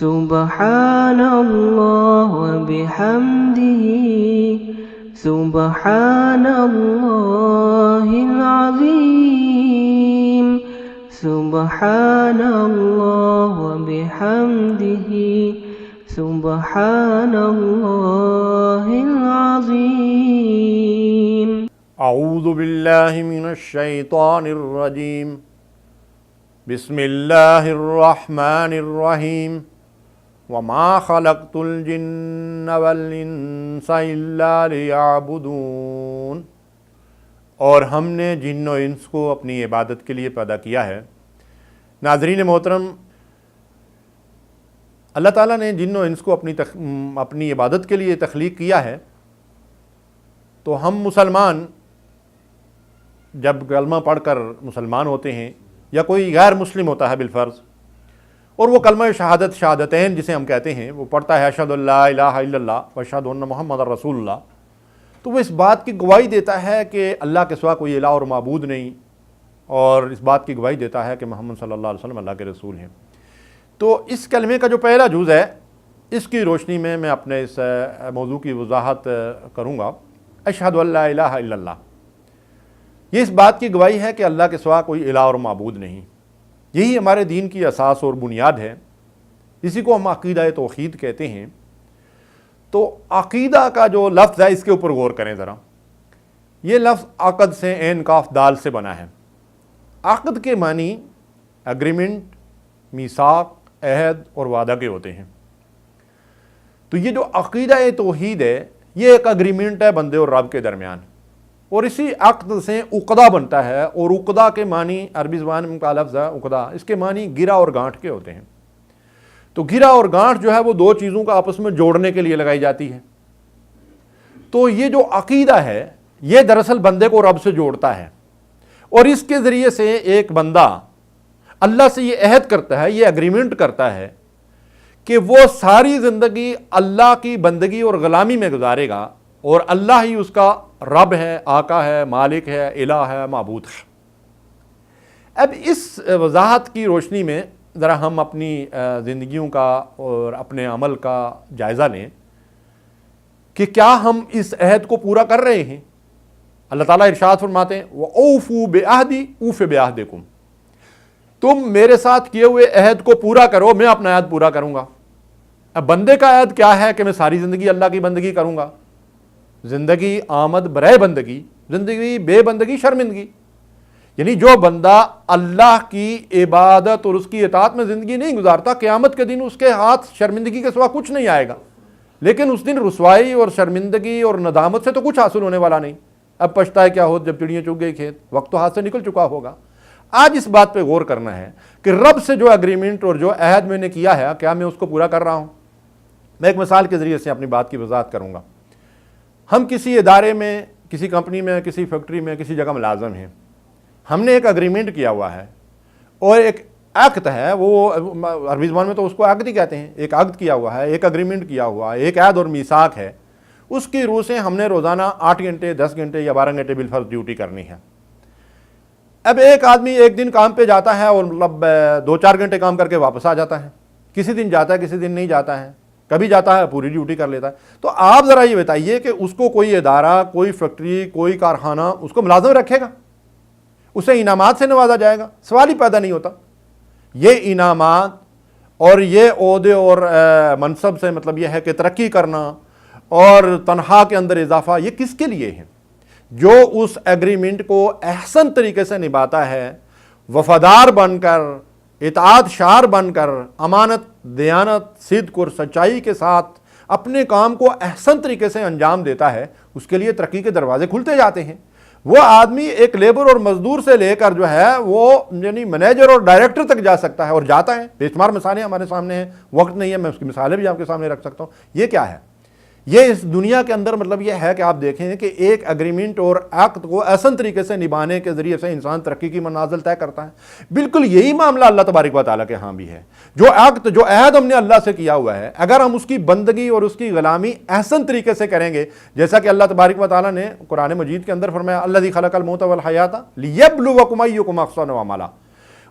سبحان اللہ وبحمدہ سبحان اللہ العظیم سبحان اللہ وبحمدہ سبحان اللہ العظیم۔ اعوذ باللہ من الشیطان الرجیم، بسم اللہ الرحمن الرحیم، وما خلقت الجن والانس الا لیعبدون۔ اور ہم نے جن و انس کو اپنی عبادت کے لیے پیدا کیا ہے۔ ناظرین محترم، اللہ تعالیٰ نے جن و انس کو اپنی عبادت کے لیے تخلیق کیا ہے، تو ہم مسلمان جب کلمہ پڑھ کر مسلمان ہوتے ہیں یا کوئی غیر مسلم ہوتا ہے بالفرض، اور وہ کلمہ شہادتین جسے ہم کہتے ہیں وہ پڑھتا ہے اشہد ان لا الہ الا اللہ واشہد ان محمد رسول اللہ، تو وہ اس بات کی گواہی دیتا ہے کہ اللہ کے سوا کوئی الہ اور معبود نہیں، اور اس بات کی گواہی دیتا ہے کہ محمد صلی اللہ علیہ وسلم اللہ کے رسول ہیں۔ تو اس کلمے کا جو پہلا جز ہے، اس کی روشنی میں اپنے اس موضوع کی وضاحت کروں گا۔ اشہد ان لا الہ الا اللہ، یہ اس بات کی گواہی ہے کہ اللہ کے سوا کوئی الہ اور معبود نہیں۔ یہی ہمارے دین کی اساس اور بنیاد ہے، اسی کو ہم عقیدہ توحید کہتے ہیں۔ تو عقیدہ کا جو لفظ ہے، اس کے اوپر غور کریں ذرا۔ یہ لفظ عقد سے، عین کاف دال سے بنا ہے۔ عقد کے معنی اگریمنٹ، میثاق، عہد اور وعدہ کے ہوتے ہیں۔ تو یہ جو عقیدہ توحید ہے، یہ ایک اگریمنٹ ہے بندے اور رب کے درمیان، اور اسی عقد سے عقدہ بنتا ہے، اور عقدہ کے معنی عربی زبان کا لفظ ہے عقدہ، اس کے معنی گرہ اور گانٹھ کے ہوتے ہیں۔ تو گرہ اور گانٹھ جو ہے وہ دو چیزوں کا آپس میں جوڑنے کے لیے لگائی جاتی ہے۔ تو یہ جو عقیدہ ہے، یہ دراصل بندے کو رب سے جوڑتا ہے، اور اس کے ذریعے سے ایک بندہ اللہ سے یہ عہد کرتا ہے، یہ اگریمنٹ کرتا ہے کہ وہ ساری زندگی اللہ کی بندگی اور غلامی میں گزارے گا، اور اللہ ہی اس کا رب ہے، آقا ہے، مالک ہے، الہ ہے، معبود ہے۔ اب اس وضاحت کی روشنی میں ذرا ہم اپنی زندگیوں کا اور اپنے عمل کا جائزہ لیں کہ کیا ہم اس عہد کو پورا کر رہے ہیں۔ اللہ تعالیٰ ارشاد فرماتے ہیں وَأَوْفُوا بِعَهْدِي أُوفِ بِعَهْدِكُمْ، تم میرے ساتھ کیے ہوئے عہد کو پورا کرو، میں اپنا عہد پورا کروں گا۔ اب بندے کا عہد کیا ہے کہ میں ساری زندگی اللہ کی بندگی کروں گا۔ زندگی آمد برائے بندگی، زندگی بے بندگی شرمندگی، یعنی جو بندہ اللہ کی عبادت اور اس کی اطاعت میں زندگی نہیں گزارتا، قیامت کے دن اس کے ہاتھ شرمندگی کے سوا کچھ نہیں آئے گا، لیکن اس دن رسوائی اور شرمندگی اور ندامت سے تو کچھ حاصل ہونے والا نہیں۔ اب پچھتائے کیا ہو جب چڑیاں چگ گئی کھیت، وقت تو ہاتھ سے نکل چکا ہوگا۔ آج اس بات پہ غور کرنا ہے کہ رب سے جو اگریمنٹ اور جو عہد میں نے کیا ہے، کیا میں اس کو پورا کر رہا ہوں۔ میں ایک مثال کے ذریعے سے اپنی بات کی وضاحت کروں گا۔ ہم کسی ادارے میں، کسی کمپنی میں، کسی فیکٹری میں، کسی جگہ ملازم ہیں۔ ہم نے ایک اگریمنٹ کیا ہوا ہے، اور ایک عقد ہے، وہ عربی زبان میں تو اس کو عقد ہی کہتے ہیں۔ ایک عقد کیا ہوا ہے، ایک اگریمنٹ کیا ہوا ہے، ایک عہد اور میثاق ہے۔ اس کی روح سے ہم نے روزانہ 8 گھنٹے، 10 گھنٹے یا 12 گھنٹے بالفرض ڈیوٹی کرنی ہے۔ اب ایک آدمی ایک دن کام پہ جاتا ہے اور 2-4 گھنٹے کام کر کے واپس آ جاتا ہے، کسی دن جاتا ہے، کسی دن نہیں جاتا ہے، کبھی جاتا ہے پوری ڈیوٹی کر لیتا ہے۔ تو آپ ذرا یہ بتائیے کہ اس کو کوئی ادارہ، کوئی فیکٹری، کوئی کارخانہ اس کو ملازم رکھے گا؟ اسے انعامات سے نوازا جائے گا؟ سوال ہی پیدا نہیں ہوتا۔ یہ انعامات اور یہ عہدے اور منصب سے مطلب یہ ہے کہ ترقی کرنا اور تنخواہ کے اندر اضافہ، یہ کس کے لیے ہے؟ جو اس ایگریمنٹ کو احسن طریقے سے نبھاتا ہے، وفادار بن کر، اطاعت شار بن کر، امانت، دیانت، صدق اور سچائی کے ساتھ اپنے کام کو احسن طریقے سے انجام دیتا ہے، اس کے لیے ترقی کے دروازے کھلتے جاتے ہیں۔ وہ آدمی ایک لیبر اور مزدور سے لے کر جو ہے وہ یعنی منیجر اور ڈائریکٹر تک جا سکتا ہے، اور جاتا ہے۔ بے شمار مثالیں ہمارے سامنے ہیں، وقت نہیں ہے میں اس کی مثالیں بھی آپ کے سامنے رکھ سکتا ہوں۔ یہ کیا ہے؟ یہ اس دنیا کے اندر مطلب یہ ہے کہ آپ دیکھیں کہ ایک اگریمنٹ اور عقد کو احسن طریقے سے نبھانے کے ذریعے سے انسان ترقی کی منازل طے کرتا ہے۔ بالکل یہی معاملہ اللہ تبارک و تعالیٰ کے ہاں بھی ہے۔ جو عقد، جو عہد ہم نے اللہ سے کیا ہوا ہے، اگر ہم اس کی بندگی اور اس کی غلامی احسن طریقے سے کریں گے، جیسا کہ اللہ تبارک و تعالیٰ نے قرآن مجید کے اندر فرمایا الذی خلق الموت والحیات لیبلوکم ایکم احسن عملا،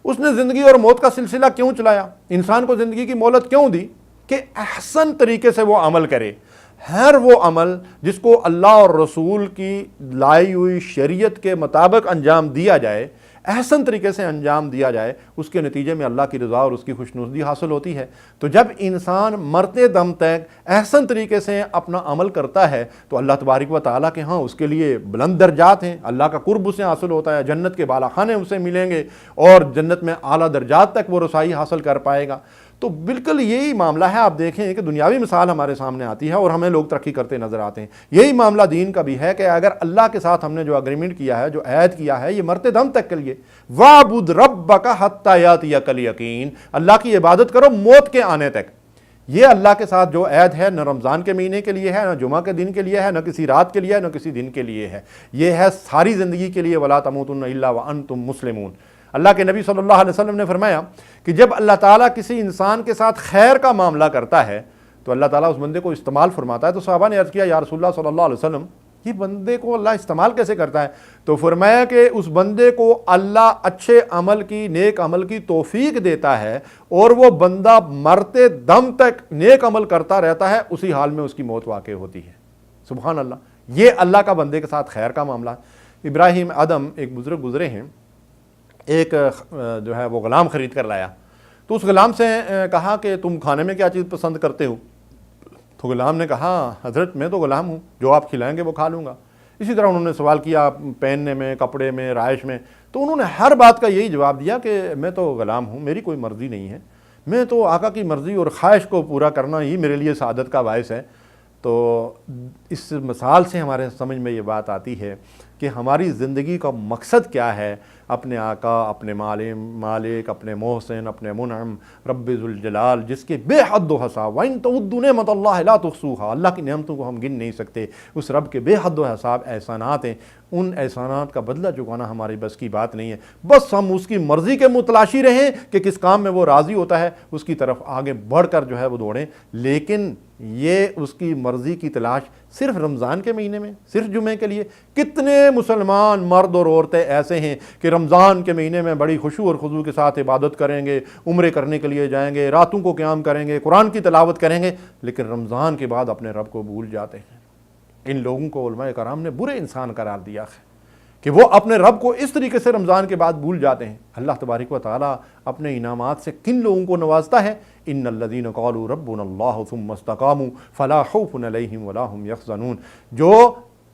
اس نے زندگی اور موت کا سلسلہ کیوں چلایا؟ انسان کو زندگی کی مہلت کیوں دی؟ کہ احسن طریقے سے وہ عمل کرے۔ ہر وہ عمل جس کو اللہ اور رسول کی لائی ہوئی شریعت کے مطابق انجام دیا جائے، احسن طریقے سے انجام دیا جائے، اس کے نتیجے میں اللہ کی رضا اور اس کی خوشنودی حاصل ہوتی ہے۔ تو جب انسان مرتے دم تک احسن طریقے سے اپنا عمل کرتا ہے تو اللہ تبارک و تعالیٰ کے ہاں اس کے لیے بلند درجات ہیں، اللہ کا قرب اسے حاصل ہوتا ہے، جنت کے بالا خانے اسے ملیں گے اور جنت میں اعلیٰ درجات تک وہ رسائی حاصل کر پائے گا۔ تو بالکل یہی معاملہ ہے۔ آپ دیکھیں کہ دنیاوی مثال ہمارے سامنے آتی ہے اور ہمیں لوگ ترقی کرتے نظر آتے ہیں۔ یہی معاملہ دین کا بھی ہے کہ اگر اللہ کے ساتھ ہم نے جو اگریمنٹ کیا ہے، جو عہد کیا ہے، یہ مرتے دم تک کے لیے، وَاعْبُدْ رَبَّكَ حَتَّىٰ يَأْتِيَكَ الْيَقِينُ، اللہ کی عبادت کرو موت کے آنے تک۔ یہ اللہ کے ساتھ جو عہد ہے نہ رمضان کے مہینے کے لیے ہے، نہ جمعہ کے دن کے لیے ہے، نہ کسی رات کے لیے ہے، نہ کسی دن کے لیے ہے، یہ ہے ساری زندگی کے لیے۔ وَلَا تَمُوتُنَّ إِلَّا وَأَنْتُمْ مُسْلِمُونَ۔ اللہ کے نبی صلی اللہ علیہ وسلم نے فرمایا کہ جب اللہ تعالیٰ کسی انسان کے ساتھ خیر کا معاملہ کرتا ہے تو اللہ تعالیٰ اس بندے کو استعمال فرماتا ہے۔ تو صحابہ نے عرض کیا یا رسول اللہ صلی اللہ علیہ وسلم، یہ بندے کو اللہ استعمال کیسے کرتا ہے؟ تو فرمایا کہ اس بندے کو اللہ اچھے عمل کی، نیک عمل کی توفیق دیتا ہے اور وہ بندہ مرتے دم تک نیک عمل کرتا رہتا ہے، اسی حال میں اس کی موت واقع ہوتی ہے۔ سبحان اللہ، یہ اللہ کا بندے کے ساتھ خیر کا معاملہ ہے۔ ابراہیم ادم ایک بزرگ گزرے ہیں، ایک جو ہے وہ غلام خرید کر لایا، تو اس غلام سے کہا کہ تم کھانے میں کیا چیز پسند کرتے ہو؟ تو غلام نے کہا حضرت میں تو غلام ہوں، جو آپ کھلائیں گے وہ کھا لوں گا۔ اسی طرح انہوں نے سوال کیا پہننے میں، کپڑے میں، رہائش میں، تو انہوں نے ہر بات کا یہی جواب دیا کہ میں تو غلام ہوں، میری کوئی مرضی نہیں ہے، میں تو آقا کی مرضی اور خواہش کو پورا کرنا ہی میرے لیے سعادت کا باعث ہے۔ تو اس مثال سے ہمارے سمجھ میں یہ بات آتی ہے کہ ہماری زندگی کا مقصد کیا ہے؟ اپنے آقا، اپنے مالک، اپنے محسن، اپنے منعم رب ذوالجلال، جس کے بے حد و حساب، وَإِن تَعُدُّوا نِعْمَتَ اللَّهِ لَا تُحْصُوهَا، اللہ کی نعمتوں کو ہم گن نہیں سکتے، اس رب کے بے حد و حساب احسانات ہیں، ان احسانات کا بدلہ چکانا ہماری بس کی بات نہیں ہے۔ بس ہم اس کی مرضی کے متلاشی رہیں کہ کس کام میں وہ راضی ہوتا ہے اس کی طرف آگے بڑھ کر جو ہے وہ دوڑیں، لیکن یہ اس کی مرضی کی تلاش صرف رمضان کے مہینے میں، صرف جمعے کے لیے۔ کتنے مسلمان مرد اور عورتیں ایسے ہیں کہ رمضان کے مہینے میں بڑی خشوع اور خضوع کے ساتھ عبادت کریں گے، عمرے کرنے کے لیے جائیں گے، راتوں کو قیام کریں گے، قرآن کی تلاوت کریں گے، لیکن رمضان کے بعد اپنے رب کو بھول جاتے ہیں۔ ان لوگوں کو علماء کرام نے برے انسان قرار دیا ہے کہ وہ اپنے رب کو اس طریقے سے رمضان کے بعد بھول جاتے ہیں۔ اللہ تبارک و تعالیٰ اپنے انعامات سے کن لوگوں کو نوازتا ہے؟ ان الذین قالوا ربنا اللہ ثم استقاموا فلا خوف علیہم ولا هم یحزنون، جو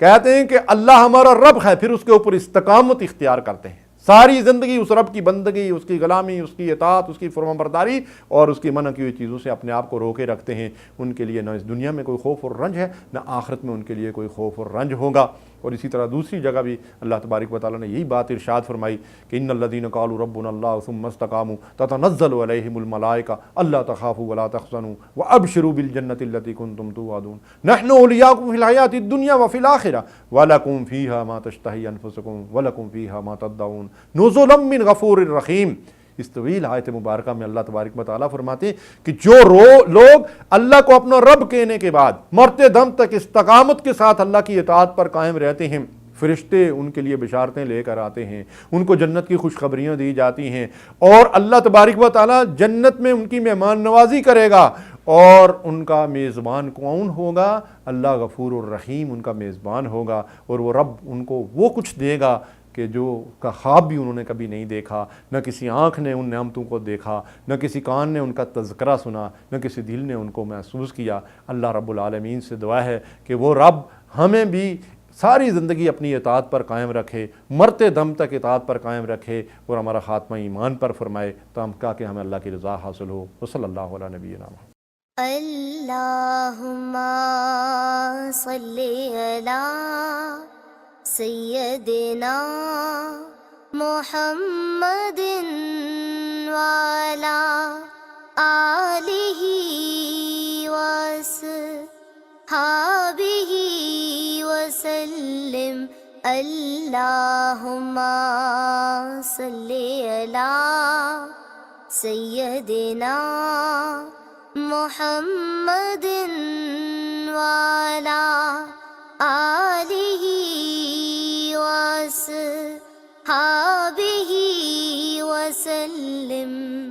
کہتے ہیں کہ اللہ ہمارا رب ہے، پھر اس کے اوپر استقامت اختیار کرتے ہیں، ساری زندگی اس رب کی بندگی، اس کی غلامی، اس کی اطاعت، اس کی فرمانبرداری اور اس کی منع کی ہوئی چیزوں سے اپنے آپ کو روکے رکھتے ہیں۔ ان کے لیے نہ اس دنیا میں کوئی خوف اور رنج ہے، نہ آخرت میں ان کے لیے کوئی خوف اور رنج ہوگا۔ اور اسی طرح دوسری جگہ بھی اللہ تبارک و تعالیٰ نے یہی بات ارشاد فرمائی کہ ان الذین قالوا ربنا اللہ ثم استقاموا تتنزل علیہم الملائکہ الا تخافوا ولا تحزنوا وابشروا بالجنۃ التي کنتم توعدون نحن اولیاؤکم فی الحیاۃ الدنیا وفی الآخرہ ولکم فیہا ما تشتہی انفسکم ولکم فیہا ما تدعون نزلا من غفور الرحیم۔ اس طویل آیت مبارکہ میں اللہ تبارک و تعالیٰ فرماتے ہیں کہ جو لوگ اللہ کو اپنا رب کہنے کے بعد مرتے دم تک استقامت کے ساتھ اللہ کی اطاعت پر قائم رہتے ہیں، فرشتے ان کے لیے بشارتیں لے کر آتے ہیں، ان کو جنت کی خوشخبریاں دی جاتی ہیں، اور اللہ تبارک و تعالیٰ جنت میں ان کی مہمان نوازی کرے گا، اور ان کا میزبان کون ہوگا؟ اللہ غفور الرحیم ان کا میزبان ہوگا، اور وہ رب ان کو وہ کچھ دے گا کہ جو کا خواب بھی انہوں نے کبھی نہیں دیکھا، نہ کسی آنکھ نے ان نعمتوں کو دیکھا، نہ کسی کان نے ان کا تذکرہ سنا، نہ کسی دل نے ان کو محسوس کیا۔ اللہ رب العالمین سے دعا ہے کہ وہ رب ہمیں بھی ساری زندگی اپنی اطاعت پر قائم رکھے، مرتے دم تک اطاعت پر قائم رکھے، اور ہمارا خاتمہ ایمان پر فرمائے تاکہ ہمیں اللہ کی رضا حاصل ہو۔ وصلی اللہ علیہ نبینا محمد۔ اللہم صلی علی سیدنا محمد وعلی آلہ وصحبہ وسلم۔ اللہم صلی علی سیدنا محمد وعلی آلہ وصحبہ وسلم۔ وسلم